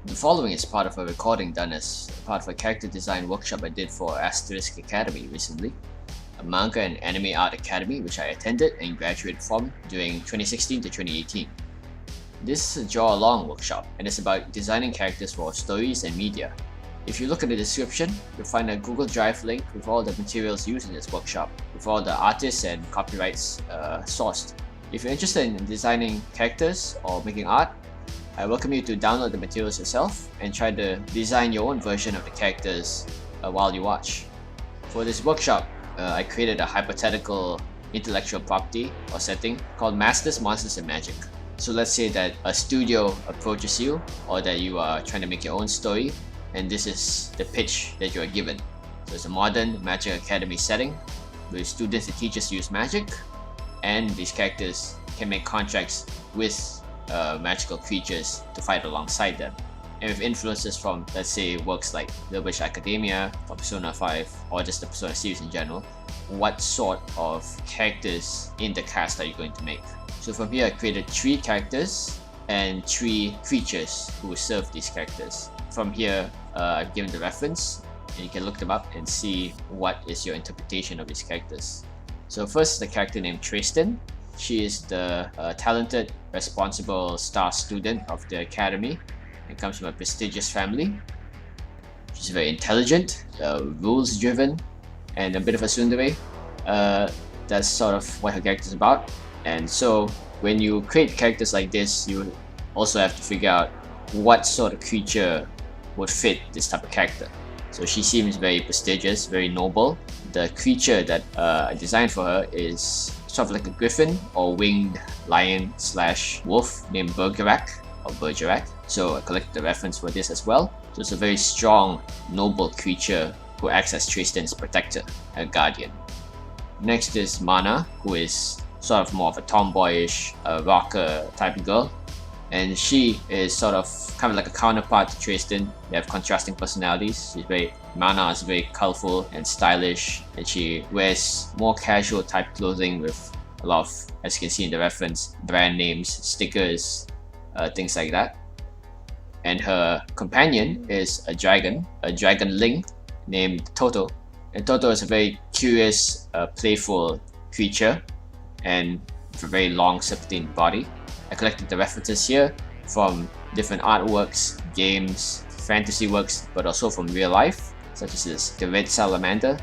The following is part of a recording done as part of a character design workshop I did for Asterisk Academy recently, a manga and anime art academy which I attended and graduated from during 2016 to 2018. This is a draw along workshop and it's about designing characters for stories and media. If you look at the description, you'll find a Google Drive link with all the materials used in this workshop, with all the artists and copyrights sourced. If you're interested in designing characters or making art, I welcome you to download the materials yourself and try to design your own version of the characters while you watch. For this workshop, I created a hypothetical intellectual property or setting called Masters, Monsters and Magic. So let's say that a studio approaches you or that you are trying to make your own story, and this is the pitch that you are given. So it's a modern Magic Academy setting where students and teachers use magic, and these characters can make contracts with magical creatures to fight alongside them. And with influences from, let's say, works like Eldritch Academia or Persona 5 or just the Persona series in general, what sort of characters in the cast are you going to make? So from here I created 3 characters and 3 creatures who will serve these characters. From here I've given the reference and you can look them up and see what is your interpretation of these characters. So first, the character named Tristan. She is the talented, responsible star student of the academy and comes from a prestigious family. She's very intelligent, rules driven, and a bit of a tsundere. That's sort of what her character is about. And so when you create characters like this, you also have to figure out what sort of creature would fit this type of character. So she seems very prestigious, very noble. The creature that I designed for her is sort of like a griffin or winged lion / wolf named Bergerac. So I collected the reference for this as well. So it's a very strong, noble creature who acts as Tristan's protector, a guardian. Next is Mana, who is sort of more of a tomboyish, rocker type of girl. And she is sort of kind of like a counterpart to Tristan. They have contrasting personalities. Mana is very colorful and stylish, and she wears more casual type clothing with a lot of, as you can see in the reference, brand names, stickers, things like that. And her companion is a dragonling named Toto. And Toto is a very curious, playful creature and with a very long serpentine body. I collected the references here from different artworks, games, fantasy works, but also from real life, such as the Red Salamander.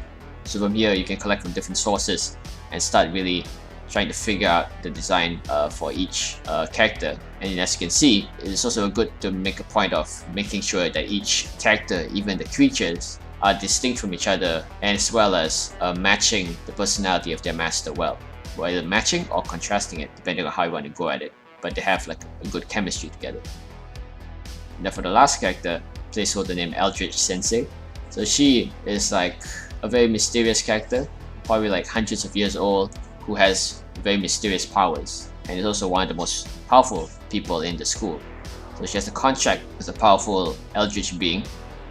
So from here you can collect from different sources and start really trying to figure out the design for each character. And as you can see, it's also good to make a point of making sure that each character, even the creatures, are distinct from each other, as well as matching the personality of their master well. Either matching or contrasting it, depending on how you want to go at it. But they have like a good chemistry together. Now for the last character, placeholder named Eldritch Sensei. So she is like a very mysterious character, probably like hundreds of years old, who has very mysterious powers, and is also one of the most powerful people in the school. So she has a contract with a powerful Eldritch being.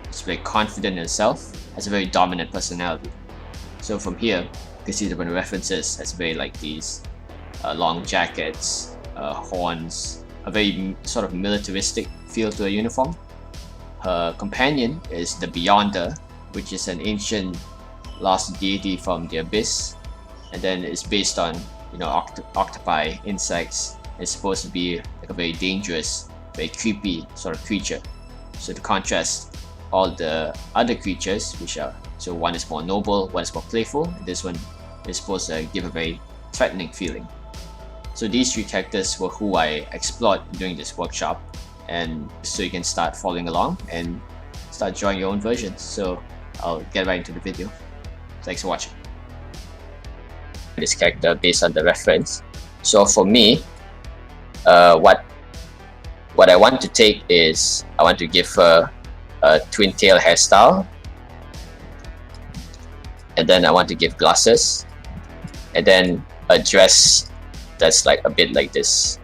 She's very confident in herself, has a very dominant personality. So from here, you can see the references as very like these long jackets, horns, a very sort of militaristic feel to her uniform. Her companion is the Beyonder, which is an ancient lost deity from the abyss, and then it's based on octopi, insects. It's supposed to be like a very dangerous, very creepy sort of creature. So to contrast all the other creatures, so one is more noble, one is more playful, and this one is supposed to give a very threatening feeling. So these 3 characters were who I explored during this workshop, and so you can start following along and start drawing your own versions. So I'll get right into the video. Thanks for watching. This character based on the reference. So for me, what I want to take is I want to give her a twin tail hairstyle, and then I want to give glasses, and then a dress that's like a bit like this.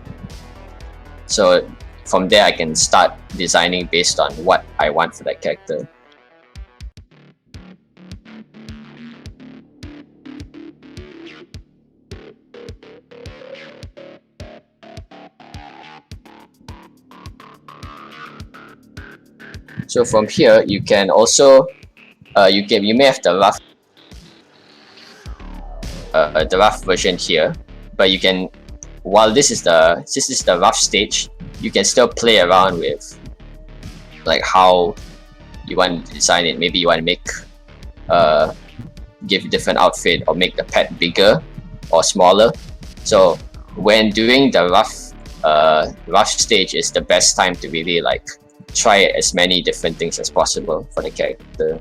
So from there I can start designing based on what I want for that character. So from here, you can also you may have the rough version here, but you can, while this is the rough stage, you can still play around with like how you want to design it. Maybe you want to make give different outfit or make the pet bigger or smaller. So when doing the rough stage is the best time to really like try as many different things as possible for the character.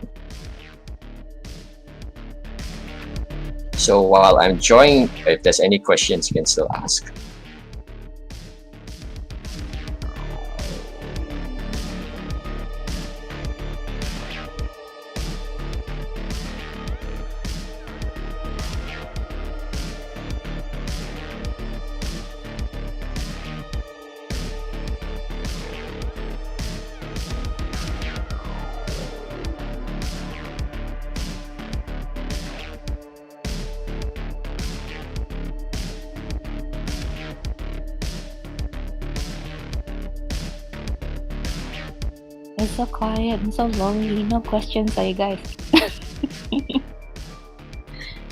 So while I'm drawing, if there's any questions, you can still ask. It's so quiet and so lonely. No questions, are you guys?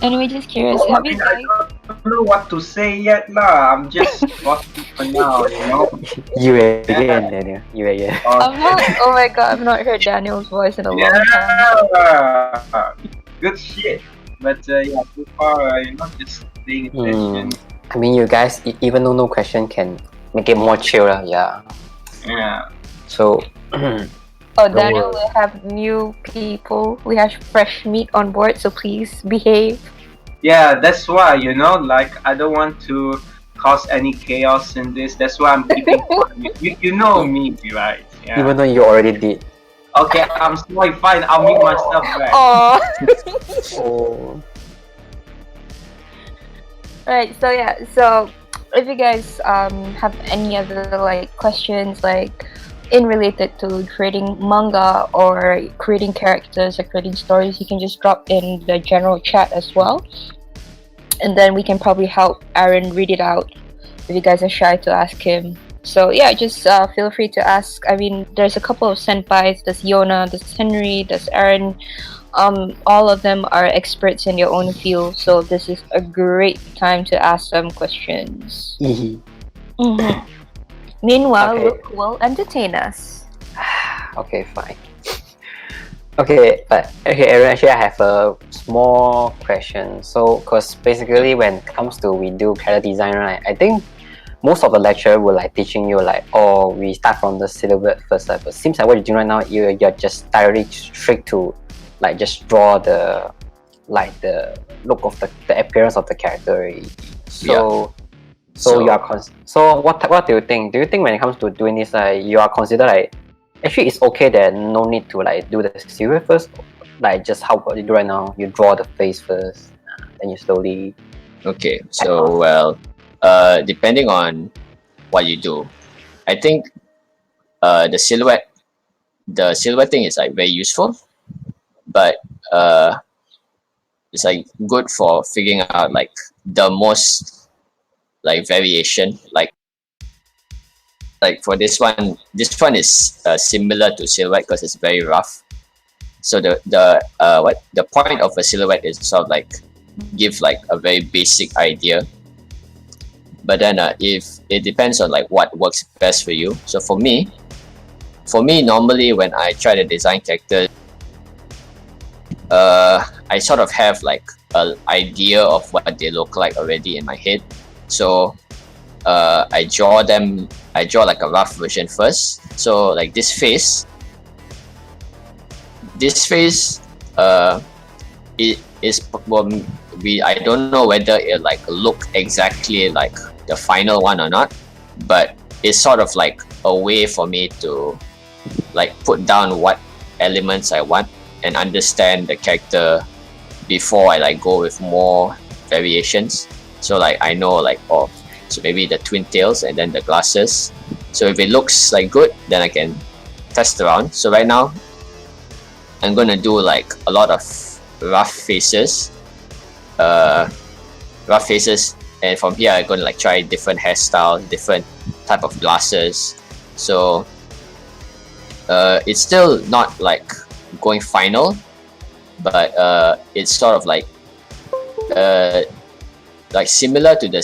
Anyway, just curious. Have you guys? I don't know what to say yet lah. I'm just watching for now, you know. You again, Daniel. You again. I'm not. Oh my god, I've not heard Daniel's voice in a long time. Yeah, good shit. But yeah, so far you're not just paying attention. I mean, you guys, even though no question, can make it more chill, yeah. Yeah. So. Oh, Daniel will have new people. We have fresh meat on board, so please behave. Yeah, that's why, you know, like I don't want to cause any chaos in this. That's why I'm keeping you know me, right? Yeah. Even though you already did. Okay, I'm sorry, fine. I'll make myself back. Oh. Oh. Right. So yeah. So if you guys have any other like questions like in related to creating manga or creating characters or creating stories, you can just drop in the general chat as well, and then we can probably help Aaron read it out if you guys are shy to ask him. So yeah, just feel free to ask. I mean, there's a couple of senpais. There's Yona, there's Henry, there's Aaron. All of them are experts in their own field, so this is a great time to ask them questions. Mm-hmm. Meanwhile, Okay. Luke will entertain us. Okay, fine. Okay, Aaron, actually I have a small question. So, because basically when it comes to we do character design, right, I think most of the lecturer will like teaching you like, oh, we start from the silhouette first. But it seems like what you're doing right now, you're just directly straight to like just draw the look of the appearance of the character already. So. So you are so what do you think? Do you think when it comes to doing this, you are considered like actually it's okay that no need to like do the silhouette first, like just how what you do right now, you draw the face first, then you slowly. Okay, so well, depending on what you do, I think the silhouette thing is like very useful, but it's like good for figuring out like the most like variation, like for this one is similar to silhouette because it's very rough. So the point of a silhouette is sort of like give like a very basic idea, but then if it depends on like what works best for you. So for me normally when I try to design characters, I sort of have like an idea of what they look like already in my head. So I draw like a rough version first. So like this face it is, well, I don't know whether it like look exactly like the final one or not, but it's sort of like a way for me to like put down what elements I want and understand the character before I like go with more variations. So like I know like, oh, so maybe the twin tails and then the glasses. So if it looks like good, then I can test around. So right now I'm gonna do like a lot of rough faces, and from here I'm gonna like try different hairstyles, different type of glasses. So it's still not like going final, but it's sort of like similar to the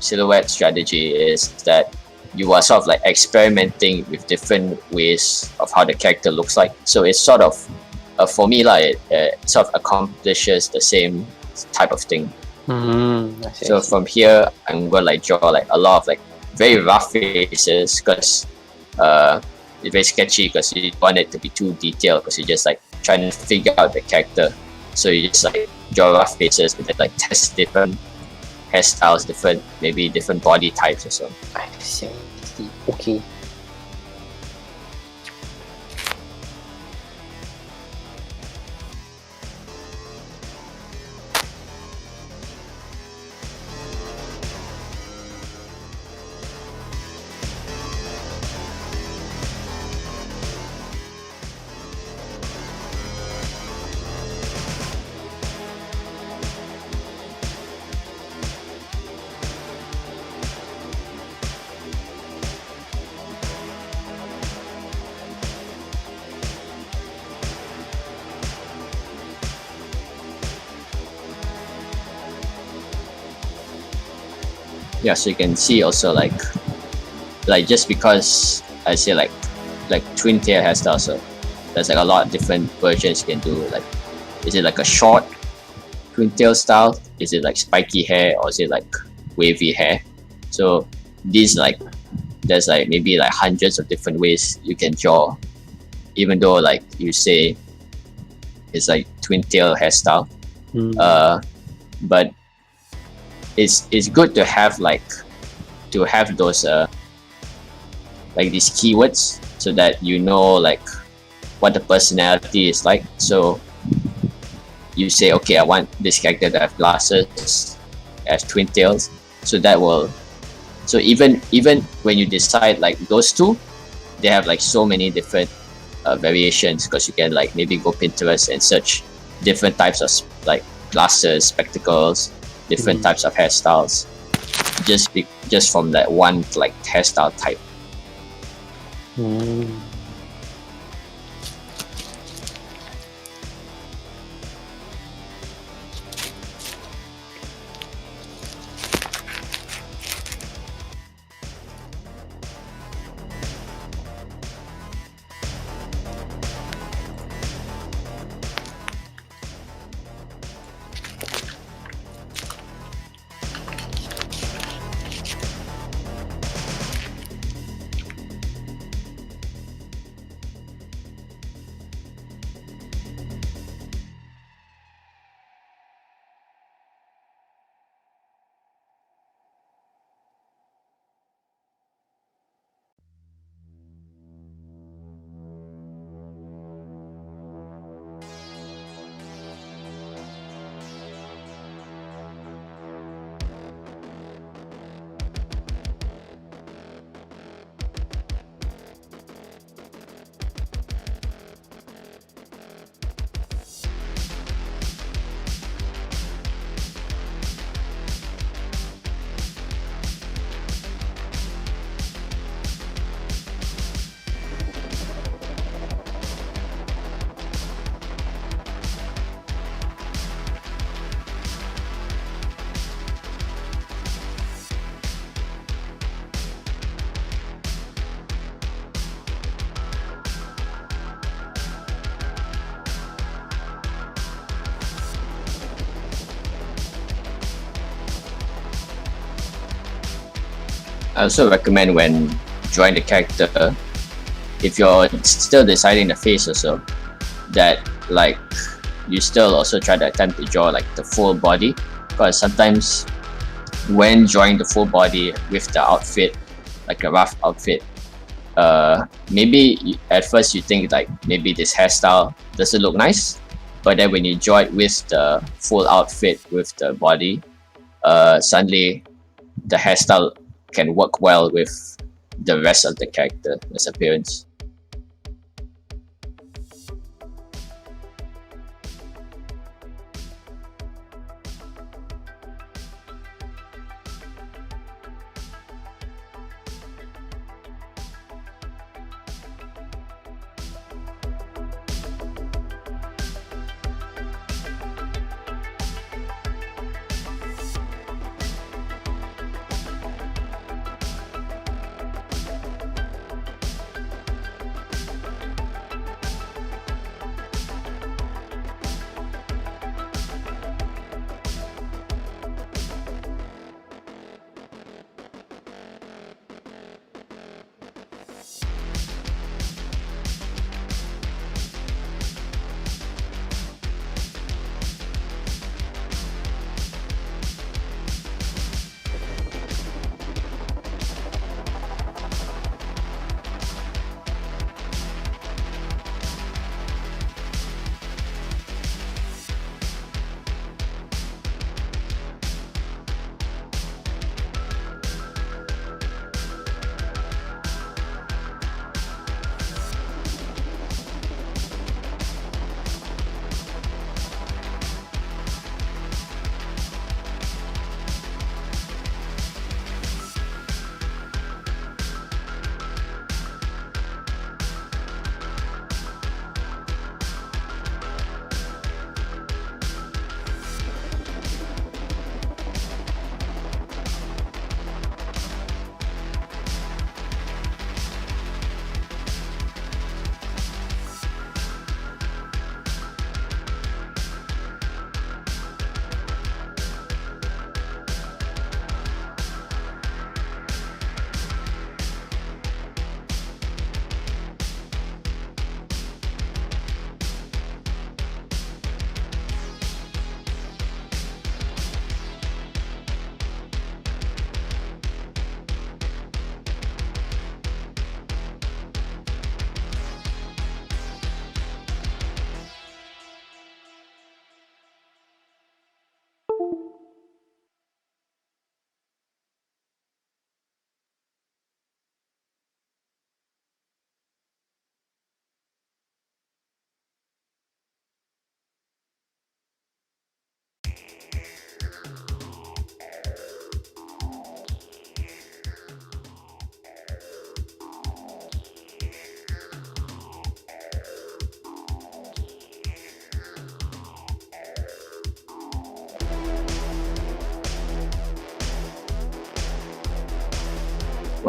silhouette strategy, is that you are sort of like experimenting with different ways of how the character looks like. So it's sort of for me like it sort of accomplishes the same type of thing. So from here I'm gonna like draw like a lot of like very rough faces, because it's very sketchy, because you want it to be too detailed, because you're just like trying to figure out the character. So you just like draw rough faces and then like test different hairstyles, maybe different body types or so. I see. Okay. Yeah, so you can see also like just because I say like twin tail hairstyle, so there's like a lot of different versions you can do. Like, is it like a short twin tail style? Is it like spiky hair, or is it like wavy hair? So these like there's like maybe like hundreds of different ways you can draw, even though like you say it's like twin tail hairstyle. But it's good to have those like these keywords, so that you know like what the personality is like. So you say, okay, I want this character to have glasses, has twin tails, so that will, so even when you decide like those two, they have like so many different variations, because you can like maybe go Pinterest and search different types of like glasses, spectacles, different types of hairstyles, just from that one like hairstyle type. I also recommend when drawing the character, if you're still deciding the face or so, that like you still also try to attempt to draw like the full body, because sometimes when drawing the full body with the outfit, like a rough outfit, maybe at first you think like maybe this hairstyle doesn't look nice, but then when you draw it with the full outfit with the body, suddenly the hairstyle can work well with the rest of the character's appearance.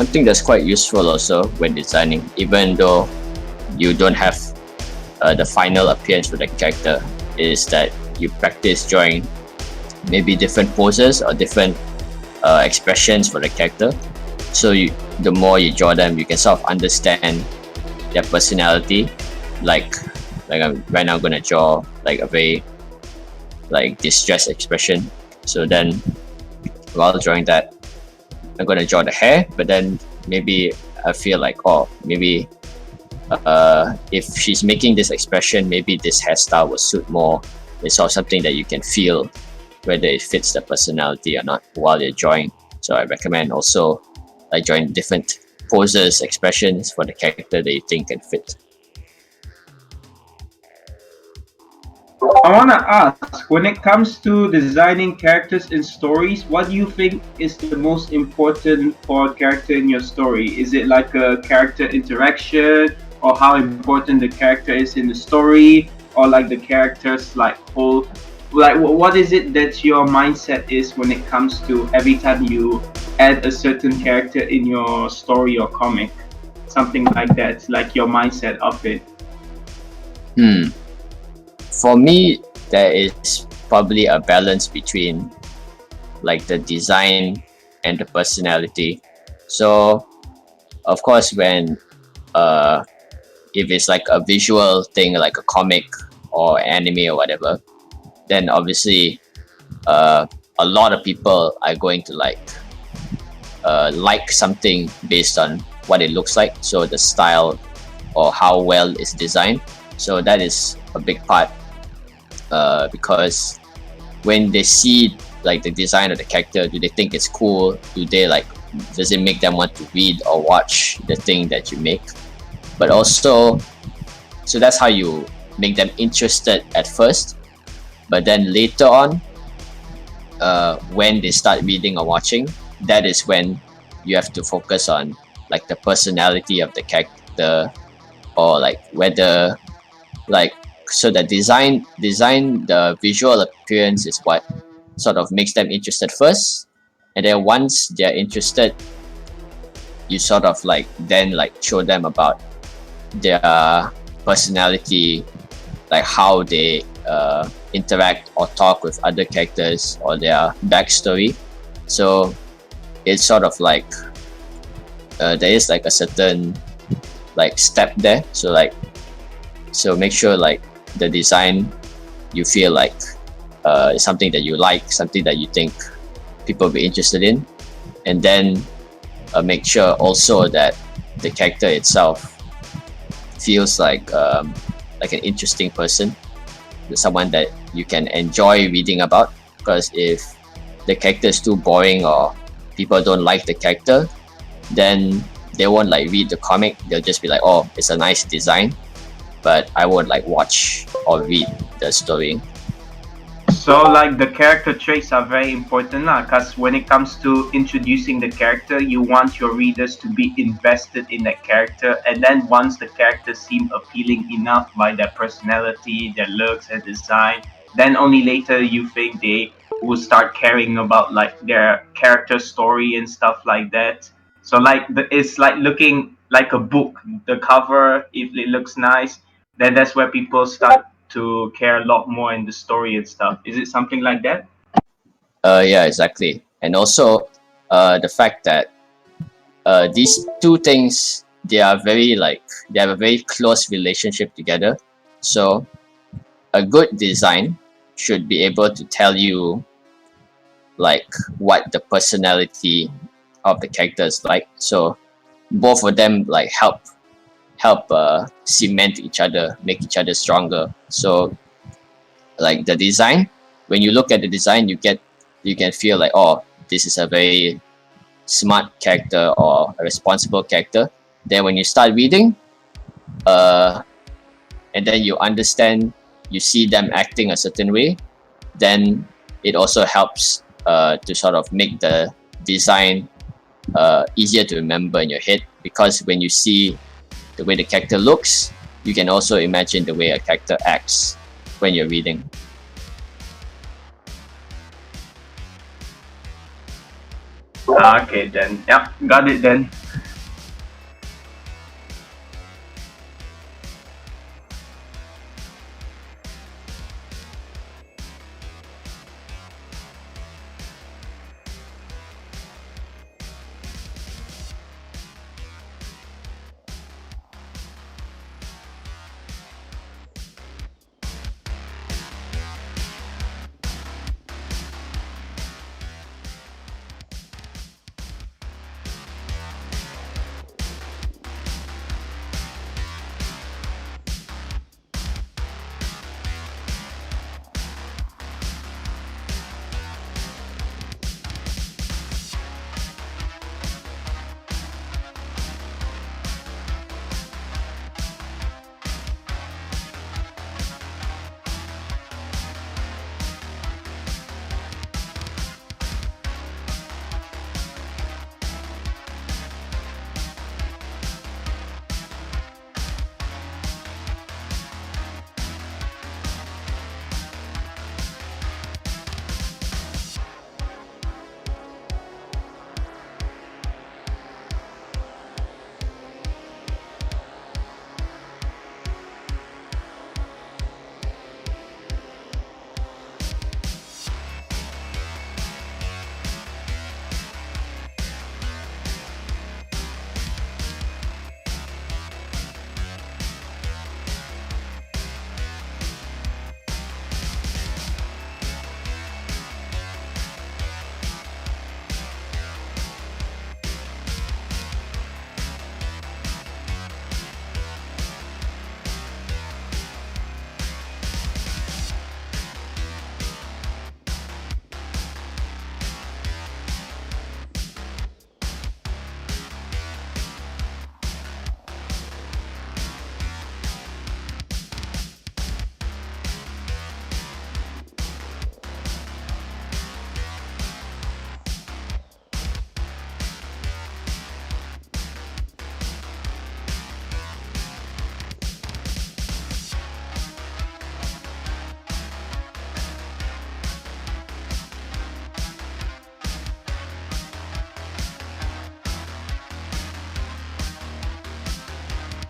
one thing that's quite useful also when designing, even though you don't have the final appearance for the character, is that you practice drawing maybe different poses or different expressions for the character. So the more you draw them, you can sort of understand their personality. Like right now I'm gonna draw like a very like distressed expression. So then while drawing that, I'm gonna draw the hair, but then maybe I feel like, oh, maybe if she's making this expression, maybe this hairstyle will suit more. It's all something that you can feel whether it fits the personality or not while you're drawing. So I recommend also like drawing different poses, expressions for the character that you think can fit. I want to ask, when it comes to designing characters in stories, what do you think is the most important for a character in your story? Is it like a character interaction, or how important the character is in the story, or like the character's like whole, like what is it that your mindset is when it comes to every time you add a certain character in your story or comic? Something like that, like your mindset of it. For me, there is probably a balance between like the design and the personality. So of course when if it's like a visual thing like a comic or anime or whatever, then obviously a lot of people are going to like something based on what it looks like, so the style or how well it's designed. So that is a big part, because when they see like the design of the character, do they think it's cool? Does it make them want to read or watch the thing that you make? But also, so that's how you make them interested at first, but then later on, when they start reading or watching, that is when you have to focus on like the personality of the character, or like whether like, so the design, the visual appearance is what sort of makes them interested first, and then once they're interested, you sort of like then like show them about their personality, like how they interact or talk with other characters or their backstory. So it's sort of like there is like a certain like step there. So make sure like the design you feel like is something that you like, something that you think people will be interested in, and then make sure also that the character itself feels like an interesting person, someone that you can enjoy reading about. Because if the character is too boring or people don't like the character, then they won't like read the comic. They'll just be like, oh, it's a nice design, but I won't like watch or read the story. So like the character traits are very important, because when it comes to introducing the character, you want your readers to be invested in that character, and then once the characters seem appealing enough by their personality, their looks and design, then only later you think they will start caring about like their character story and stuff like that. So like it's like looking like a book. The cover, if it looks nice, then that's where people start to care a lot more in the story and stuff. Is it something like that? Yeah, exactly. And also the fact that these two things, they have a very close relationship together. So a good design should be able to tell you like what the personality of the character is like. So both of them like help cement each other, make each other stronger. So like the design, when you look at the design, you can feel like, oh, this is a very smart character or a responsible character. Then when you start reading, and then you understand, you see them acting a certain way, then it also helps to sort of make the design easier to remember in your head, because when you see the way the character looks, you can also imagine the way a character acts when you're reading. Okay then. Yep, got it then.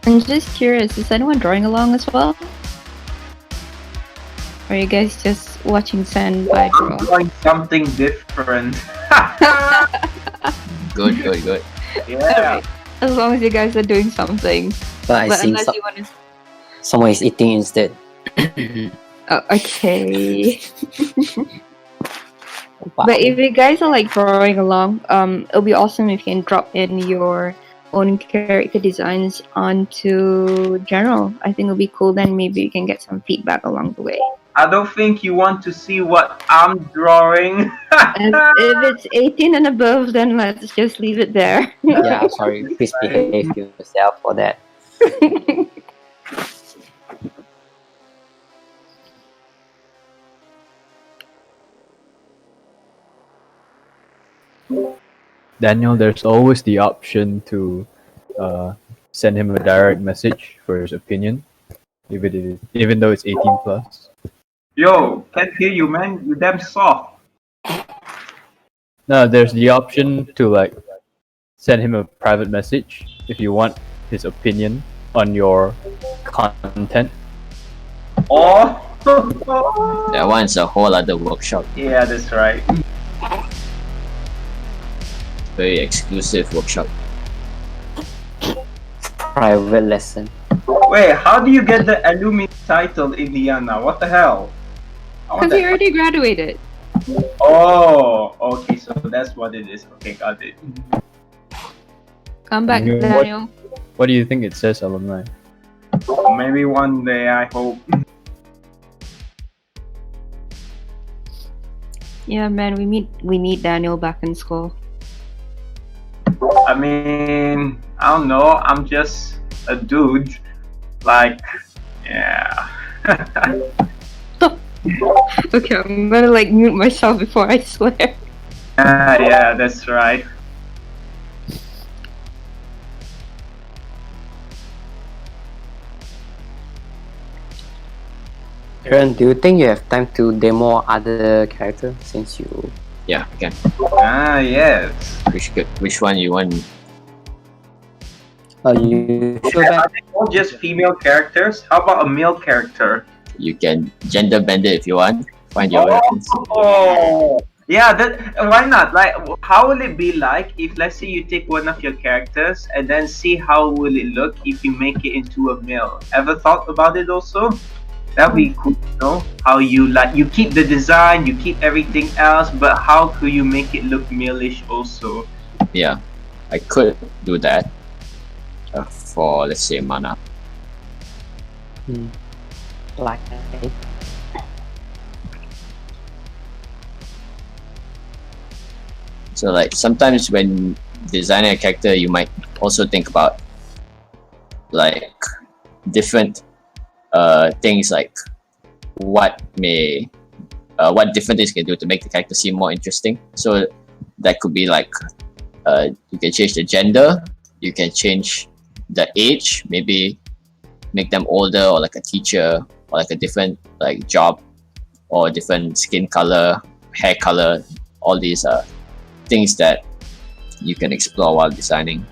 I'm just curious, is anyone drawing along as well? Or are you guys just watching Senpai draw? I'm doing something different. Good. Yeah. Alright, as long as you guys are doing something. But I But see unless you want to... someone is eating instead. Oh, okay. Wow. But if you guys are like drawing along, it'll be awesome if you can drop in your own character designs onto general. I think it'll be cool. Then maybe you can get some feedback along the way. I don't think you want to see what I'm drawing. And if it's 18 and above, then let's just leave it there. Yeah, sorry. Please behave yourself for that. Daniel, there's always the option to send him a direct message for his opinion, even though it's 18 plus. Yo, can't hear you, man. You damn soft. No, there's the option to like send him a private message if you want his opinion on your content. Oh. That one's a whole other workshop. Yeah, that's right. Very exclusive workshop. Private lesson. Wait, how do you get the alumni title, Indiana? What the hell? I want Because you that- already graduated. Oh, okay, so that's what it is. Okay, got it. Come back, You- Daniel. What do you think it says, alumni? Maybe one day, I hope. Yeah, man, we need Daniel back in school. I mean, I don't know. I'm just a dude. Like, yeah. Okay, I'm gonna like mute myself before I swear. Yeah, that's right. Aaron, do you think you have time to demo other characters since you Yeah, we can. Ah, yes. Which one you want? You sure Are that? they all just female characters? How about a male character? You can gender bend it if you want. Find your reference. Oh, yeah. That why not? Like, how will it be like if, let's say, you take one of your characters and then see how will it look if you make it into a male? Ever thought about it also? That'd be cool, you know? How you keep the design, you keep everything else, but how could you make it look male-ish also? Yeah, I could do that. For let's say mana. Like, So like sometimes when designing a character, you might also think about like different things, like what different things you can do to make the character seem more interesting. So that could be like you can change the gender, you can change the age, maybe make them older, or like a teacher, or like a different like job, or different skin color, hair color. All these things that you can explore while designing.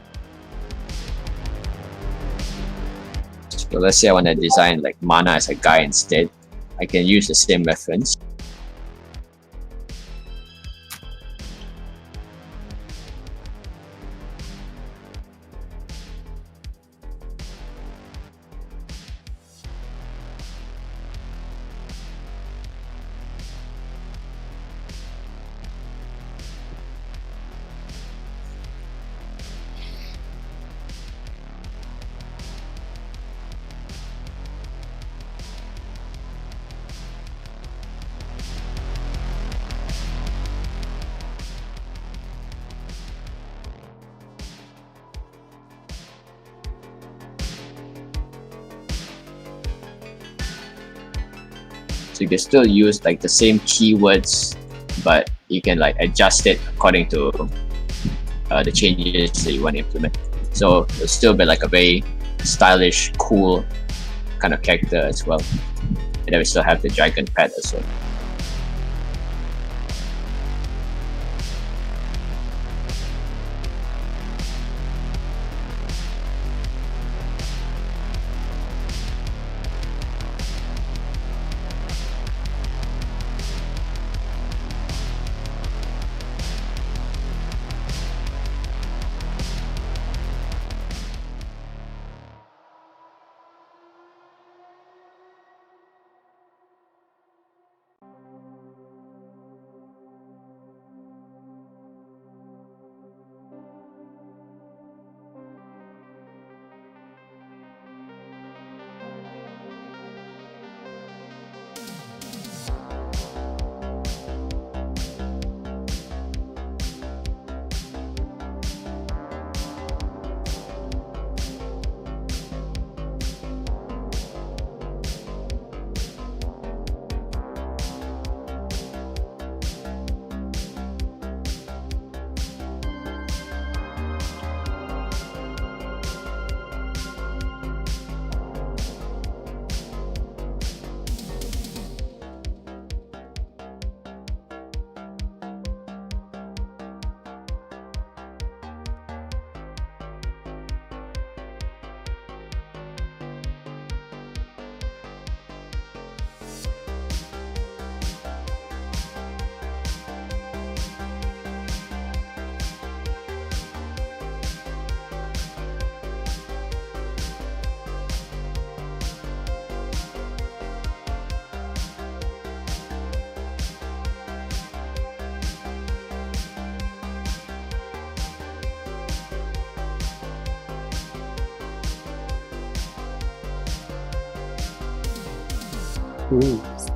So let's say I want to design like Mana as a guy instead. I can use the same reference. So you can still use like the same keywords, but you can like adjust it according to the changes that you want to implement. So it'll still be like a very stylish, cool kind of character as well. And then we still have the dragon pet as well.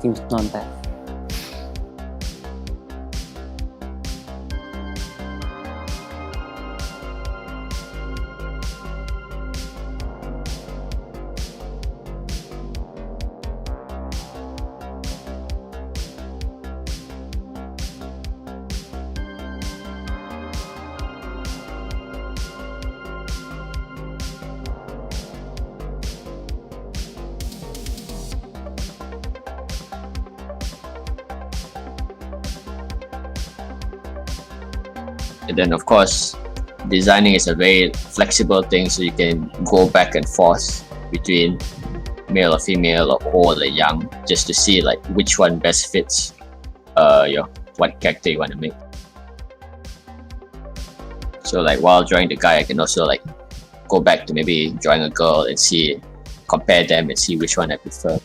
Seems not bad. And then of course, designing is a very flexible thing, so you can go back and forth between male or female or old or young, just to see like which one best fits your what character you want to make. So like while drawing the guy, I can also like go back to maybe drawing a girl and see, compare them and see which one I prefer.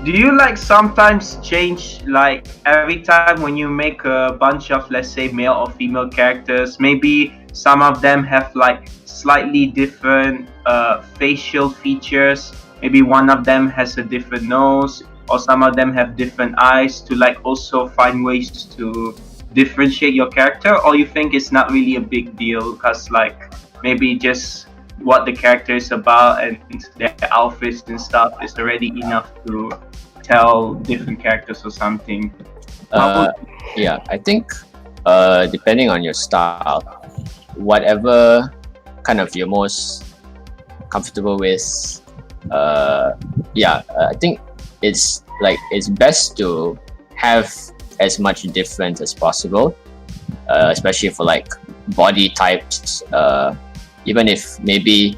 Do you like sometimes change, like every time when you make a bunch of, let's say, male or female characters, maybe some of them have like slightly different facial features, maybe one of them has a different nose, or some of them have different eyes, to like also find ways to differentiate your character? Or you think it's not really a big deal because like maybe just what the character is about and their outfits and stuff is already enough to tell different characters or something? Yeah, I think depending on your style, whatever kind of you're most comfortable with, I think it's best to have as much difference as possible, especially for like body types. Even if maybe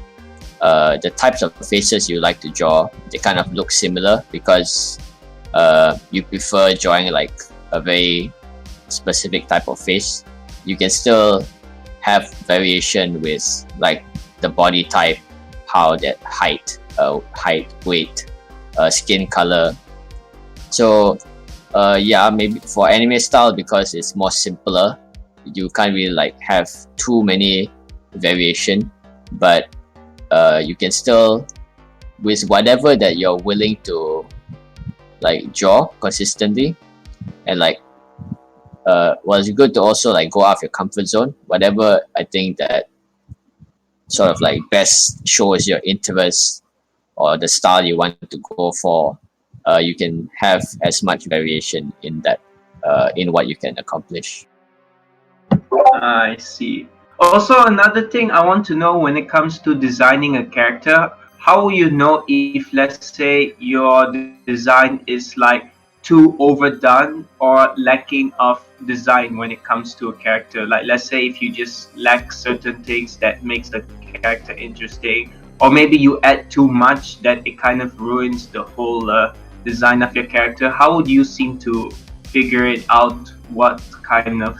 the types of faces you like to draw, they kind of look similar because you prefer drawing like a very specific type of face, you can still have variation with like the body type, how that height, weight, skin color. So maybe for anime style, because it's more simpler, you can't really like have too many variation, but you can still, with whatever that you're willing to like draw consistently, and like it's good to also like go out of your comfort zone, whatever I think that sort of like best shows your interest or the style you want to go for. You can have as much variation in that, in what you can accomplish. I see. Also, another thing I want to know when it comes to designing a character, how will you know if, let's say, your design is like too overdone or lacking of design when it comes to a character? Like, let's say if you just lack certain things that makes the character interesting, or maybe you add too much that it kind of ruins the whole design of your character. How would you seem to figure it out? What kind of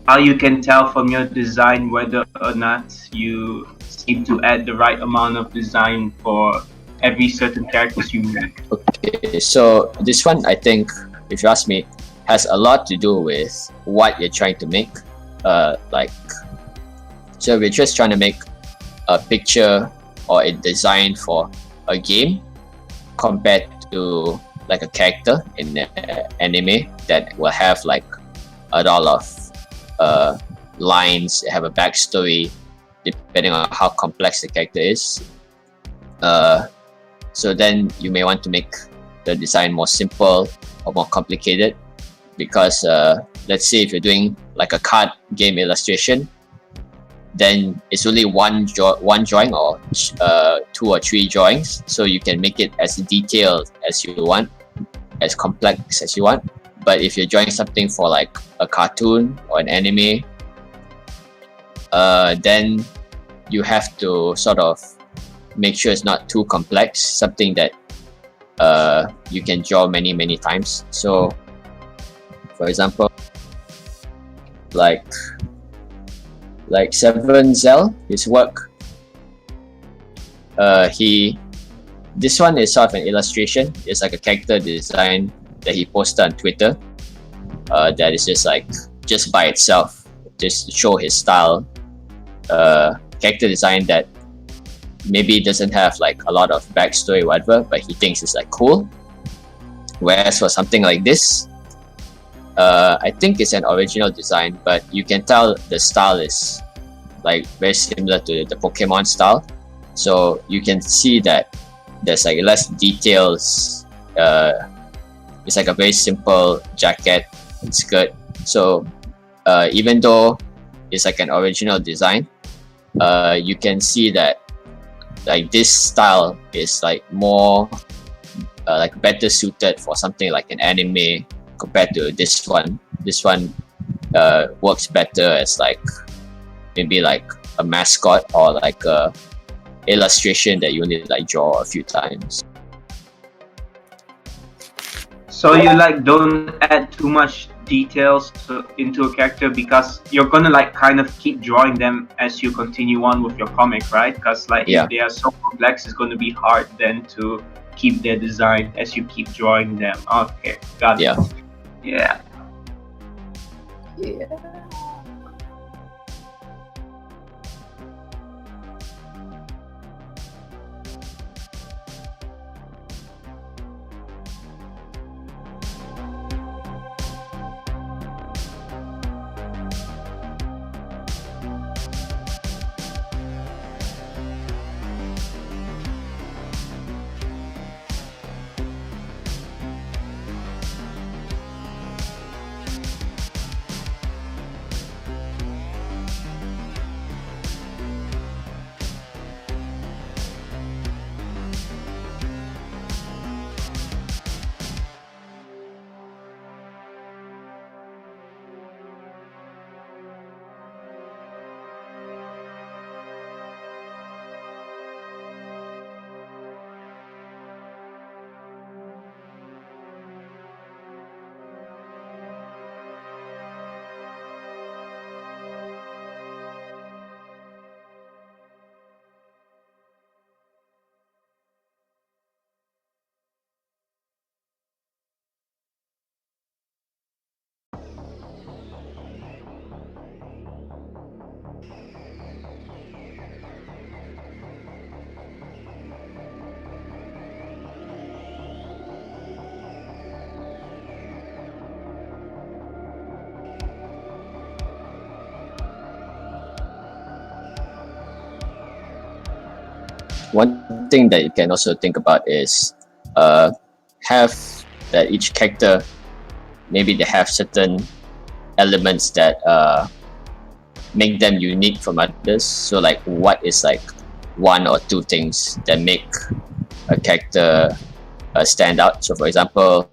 how you can tell from your design whether or not you seem to add the right amount of design for every certain characters you make? Okay, so this one, I think, if you ask me, has a lot to do with what you're trying to make. So we're just trying to make a picture or a design for a game compared to like a character in anime that will have like a lot of lines, have a backstory depending on how complex the character is. So then you may want to make the design more simple or more complicated, because let's say if you're doing like a card game illustration, then it's only one drawing or 2 or 3 drawings, so you can make it as detailed as you want, as complex as you want. But if you're drawing something for like a cartoon or an anime, then you have to sort of make sure it's not too complex, something that you can draw many times. So for example, like Seven Zell, his work, this one is sort of an illustration. It's like a character design that he posted on Twitter, that is just by itself, just to show his style, character design that maybe doesn't have like a lot of backstory, whatever, but he thinks it's like cool. Whereas for something like this, I think it's an original design, but you can tell the style is like very similar to the Pokemon style. So you can see that there's like less details. It's like a very simple jacket and skirt. So even though it's like an original design, you can see that like this style is like more like better suited for something like an anime compared to this one. This one works better as like maybe like a mascot or like a illustration that you only like draw a few times. So you like don't add too much details into a character because you're gonna like kind of keep drawing them as you continue on with your comic, right? Because like if they are so complex, it's gonna be hard then to keep their design as you keep drawing them. Okay, got it. Yeah. One thing that you can also think about is have that each character, maybe they have certain elements that make them unique from others. So like what is like one or two things that make a character stand out. So for example,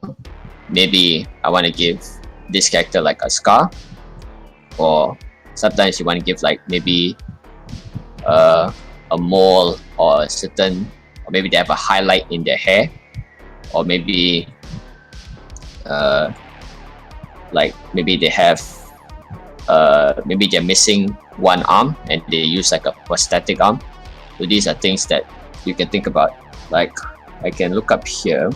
maybe I want to give this character like a scar, or sometimes you want to give like maybe a mole or a certain, or maybe they have a highlight in their hair, or maybe like maybe they have maybe they're missing one arm and they use like a prosthetic arm. So these are things that you can think about. Like I can look up here.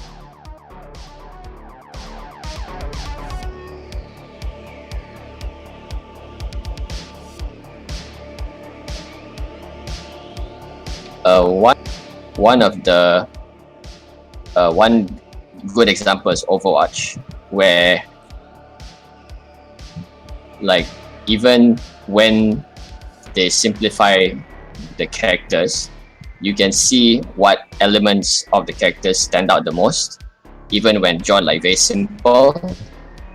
One of the one good example is Overwatch, where like even when they simplify the characters, you can see what elements of the characters stand out the most, even when drawn like very simple.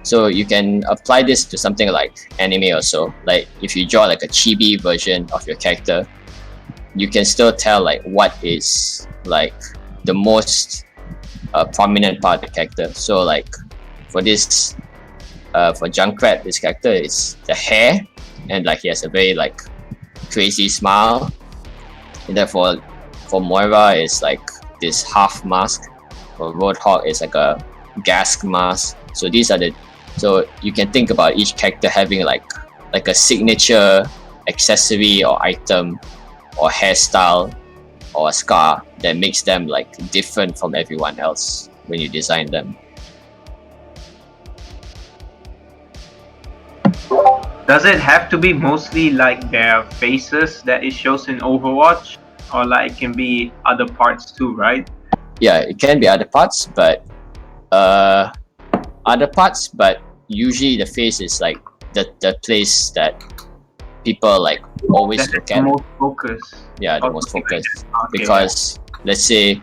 So you can apply this to something like anime also. Like if you draw like a chibi version of your character, you can still tell like what is like the most prominent part of the character. So like for this for Junkrat, this character is the hair, and like he has a very like crazy smile. And therefore for Moira it's like this half mask. For Roadhog it's like a gas mask. So these are the, so you can think about each character having like a signature accessory or item or hairstyle or a scar that makes them like different from everyone else when you design them. Does it have to be mostly like their faces that it shows in Overwatch? or like it can be other parts too, right? Yeah, it can be other parts, but usually the face is like the place that people like always That's look the at. most focus. Yeah, the Okay, most focused. okay, Because let's say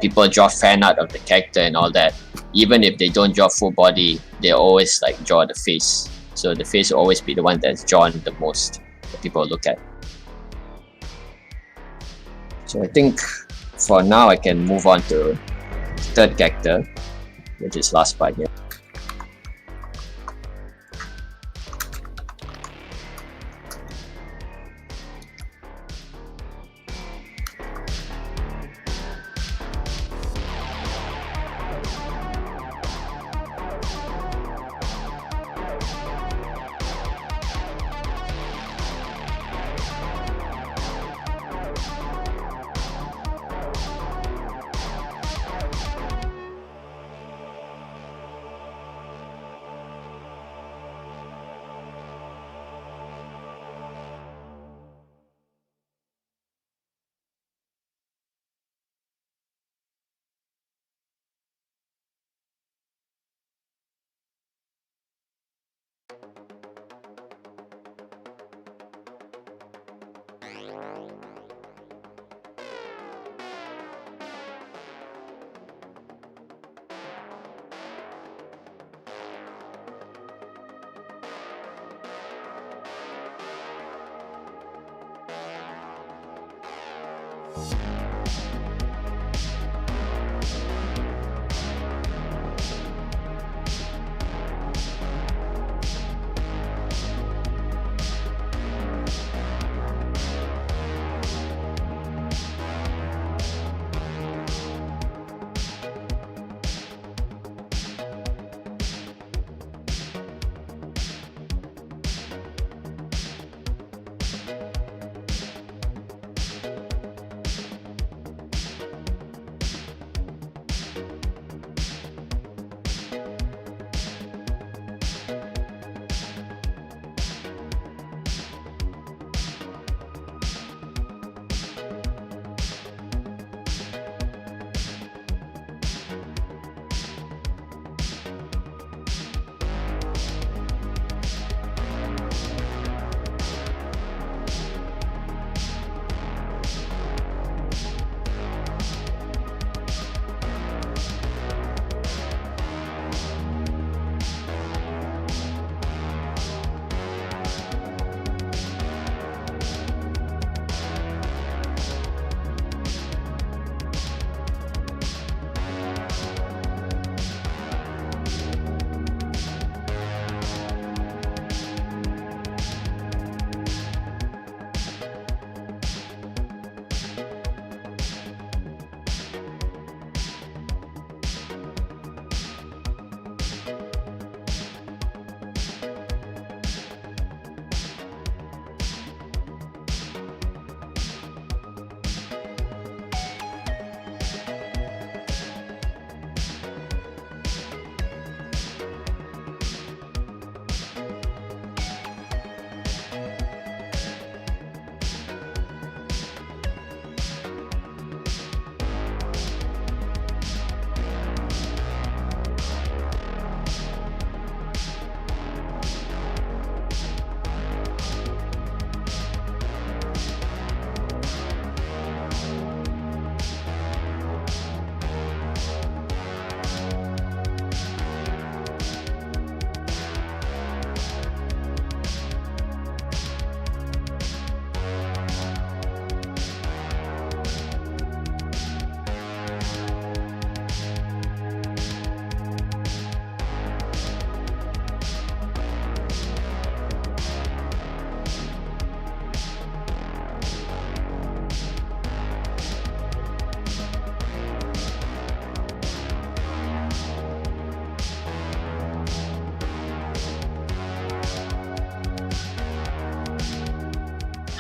people draw fan art of the character and all that, even if they don't draw full body, they always like draw the face. So the face will always be the one that's drawn the most that people look at. So I think for now I can move on to third character, which is last part here.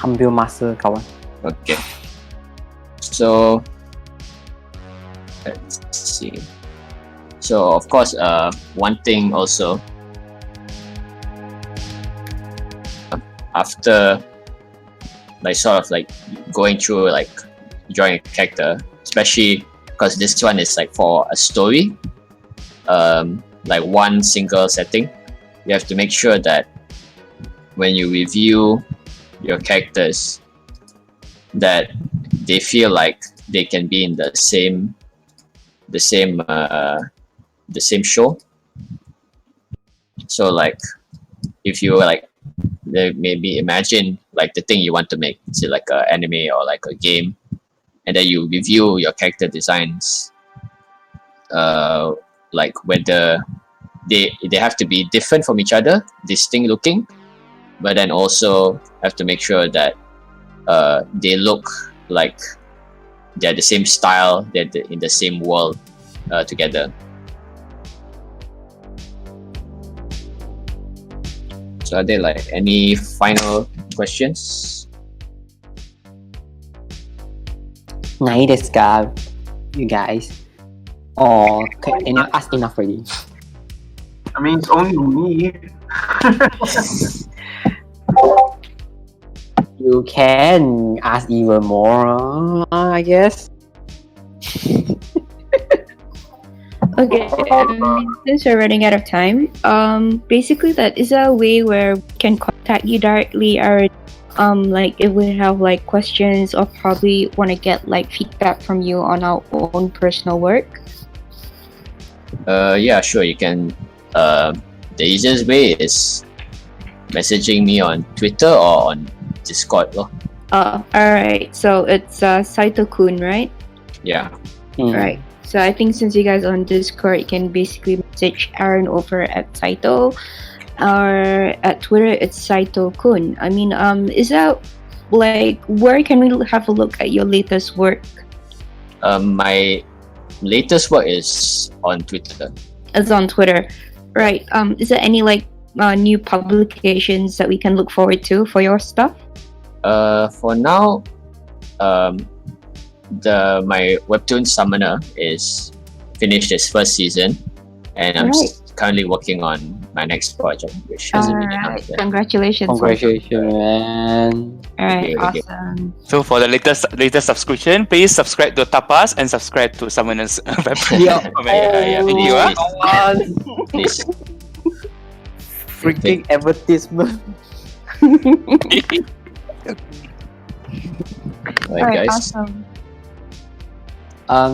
Ambil masa kawan. Okay. So let's see. So of course, one thing also, after like sort of like going through like drawing a character, especially because this one is like for a story, like one single setting. You have to make sure that when you review your characters, that they feel like they can be in the same show. So like if you like maybe imagine like the thing you want to make, say like an anime or like a game, and then you review your character designs, like whether they have to be different from each other, distinct looking, but then also have to make sure that they look like they're the same style, they're in the same world together. So are there like any final questions? Nai desu ka, you guys? Or can you ask enough already? I mean, it's only me. You can ask even more, I guess. Okay, since we're running out of time, basically that is a way where we can contact you directly, or like if we have like questions or probably want to get like feedback from you on our own personal work. Yeah, sure, you can. The easiest way is messaging me on Twitter or on Discord. Alright, so it's SYTOkun, right? Yeah. Right. So I think since you guys are on Discord, you can basically message Aaron over at Saito, or at Twitter it's SYTOkun. I mean, is that like where can we have a look at your latest work? My latest work is on Twitter. It's on Twitter, right? Is there any like new publications that we can look forward to for your stuff? For now, my webtoon Summoner is finished its first season, and I'm currently working on my next project, which hasn't been announced yet. Congratulations! Congratulations, man! Alright, Okay. awesome. So for the latest subscription, please subscribe to Tapas and subscribe to Summoner's Yeah. video. Please. Freaking advertisement. Alright, guys. Awesome.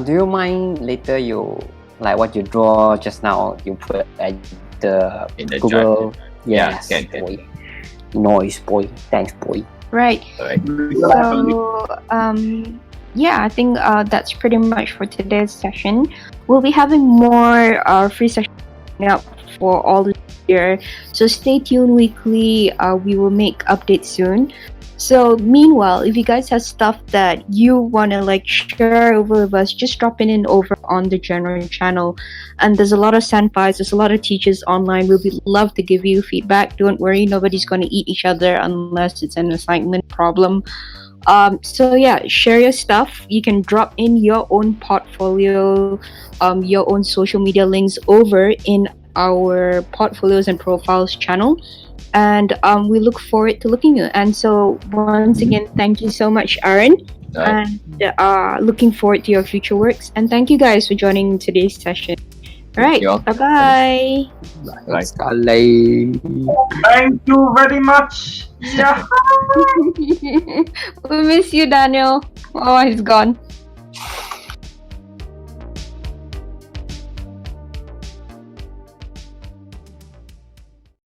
Do you mind later you like what you draw just now? You put at the In the Google. Yeah, Yes, can. boy. Noise, boy. Thanks, boy. Right. Alright. So, yeah, I think that's pretty much for today's session. We'll be having more free sessions up for all this year. So stay tuned weekly. We will make updates soon. So meanwhile, if you guys have stuff that you want to like share over with us, just drop it in over on the general channel. And there's a lot of senpais, there's a lot of teachers online. We'll be love to give you feedback. Don't worry, nobody's going to eat each other unless it's an assignment problem. So yeah, share your stuff. You can drop in your own portfolio, your own social media links over in our portfolios and profiles channel. And we look forward to looking at it. And so once again, thank you so much, Aaron. Alright. And looking forward to your future works. And thank you guys for joining today's session. All right, you all. bye-bye. Bye. Scarlet. Thank you very much. Yeah. We miss you, Daniel. Oh, he's gone.